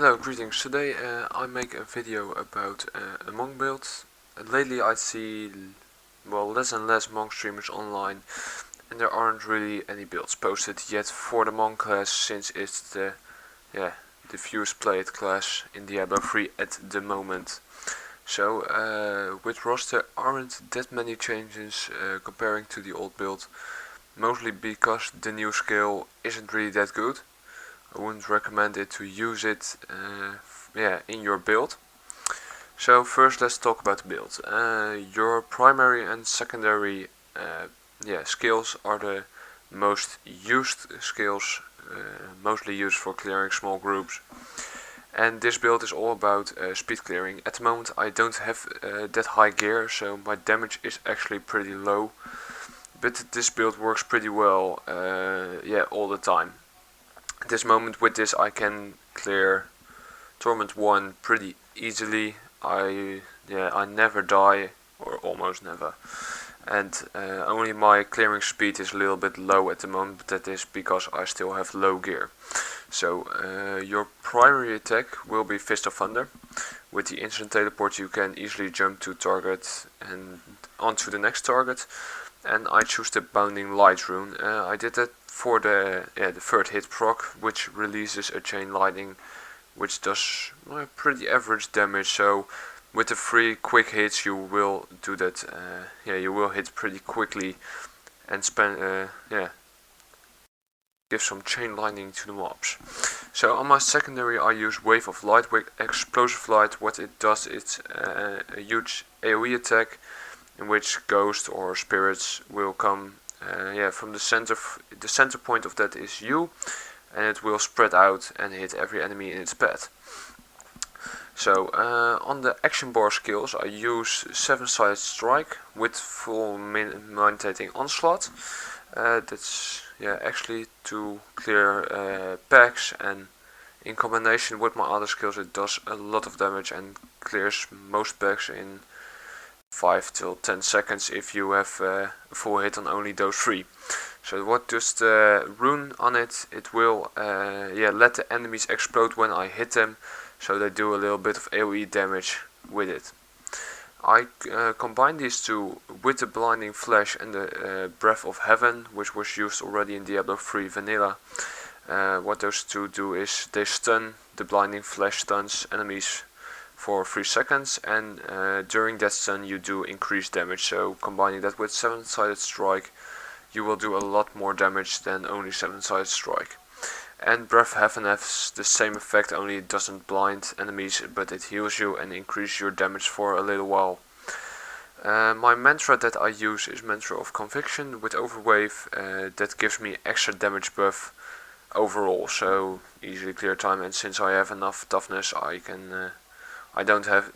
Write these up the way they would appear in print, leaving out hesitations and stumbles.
Hello, greetings. Today I make a video about a monk build. Lately I see less and less monk streamers online, and there aren't really any builds posted yet for the monk class, since it's the fewest played class in Diablo 3 at the moment. So with roster aren't that many changes comparing to the old build, mostly because the new skill isn't really that good. I wouldn't recommend it to use it in your build. So first let's talk about the build. Your primary and secondary skills are the most used skills, mostly used for clearing small groups. And this build is all about speed clearing. At the moment I don't have that high gear, so my damage is actually pretty low. But this build works pretty well all the time. At this moment with this I can clear Torment 1 pretty easily. I never die, or almost never. And only my clearing speed is a little bit low at the moment, but that is because I still have low gear. So your primary attack will be Fist of Thunder. With the instant teleport you can easily jump to target and onto the next target. And I choose the Bounding Light rune. I did that for the third hit proc, which releases a chain lightning, which does pretty average damage. So with the 3 quick hits you will do that. You will hit pretty quickly and spend give some chain lightning to the mobs. So on my secondary I use Wave of Light with Explosive Light. What it does, it's a huge AoE attack in which ghosts or spirits will come from the center. The center point of that is you, and it will spread out and hit every enemy in its path. So on the action bar skills I use 7-sided strike with full meditating onslaught. That's actually to clear packs, and in combination with my other skills it does a lot of damage and clears most packs in 5 till 10 seconds if you have a full hit on only those 3. So what does the rune on it? It will let the enemies explode when I hit them, so they do a little bit of AoE damage with it. I combine these two with the Blinding Flash and the Breath of Heaven, which was used already in Diablo 3 Vanilla. What those two do is they stun. The Blinding Flash stuns enemies for 3 seconds, and during that stun you do increased damage. So combining that with 7-sided strike you will do a lot more damage than only 7-sided strike. And Breath of Heaven has the same effect, only it doesn't blind enemies, but it heals you and increases your damage for a little while. My mantra that I use is Mantra of Conviction with Overwave. That gives me extra damage buff overall, so easily clear time. And since I have enough toughness, I don't have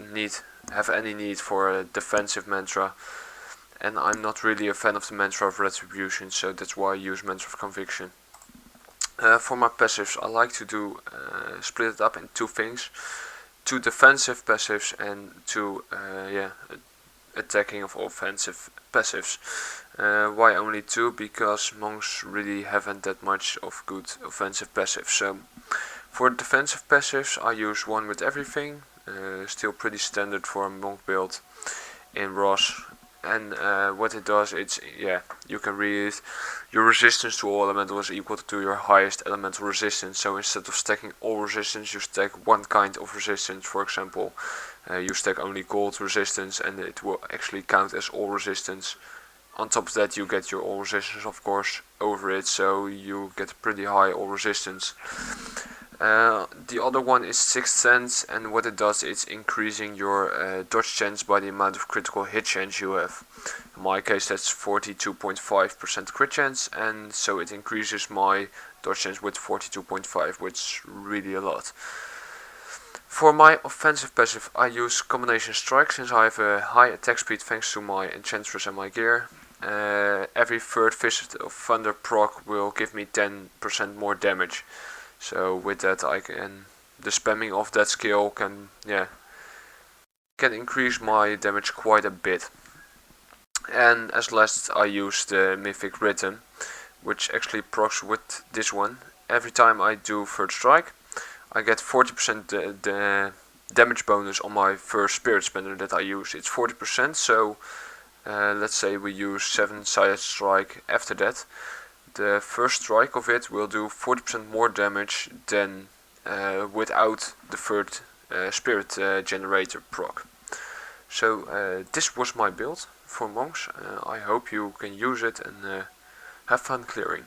any need for a defensive mantra. And I'm not really a fan of the Mantra of Retribution, so that's why I use Mantra of Conviction. For my passives I like to do split it up in 2 things. 2 defensive passives and 2 attacking of offensive passives. Why only 2? Because monks really haven't that much of good offensive passives. So for defensive passives I use one with everything. Still pretty standard for a monk build in ROS. And what it does, it's you can read your resistance to all elemental is equal to your highest elemental resistance. So instead of stacking all resistance, you stack one kind of resistance. For example, you stack only gold resistance, and it will actually count as all resistance. On top of that, you get your all resistance, of course, over it, so you get pretty high all resistance. The other one is Sixth Sense, and what it does, it's increasing your dodge chance by the amount of critical hit chance you have. In my case that's 42.5% crit chance, and so it increases my dodge chance with 42.5, which is really a lot. For my offensive passive I use Combination Strike, since I have a high attack speed thanks to my Enchantress and my gear. Every 3rd Fist of Thunder proc will give me 10% more damage. So with that the spamming of that skill can increase my damage quite a bit. And as last I use the Mythic Rhythm, which actually procs with this one. Every time I do 3rd strike I get 40% the damage bonus on my first spirit spender that I use. It's 40%, so let's say we use 7-sided strike after that. The first strike of it will do 40% more damage than without the third spirit generator proc. So this was my build for monks. I hope you can use it and have fun clearing.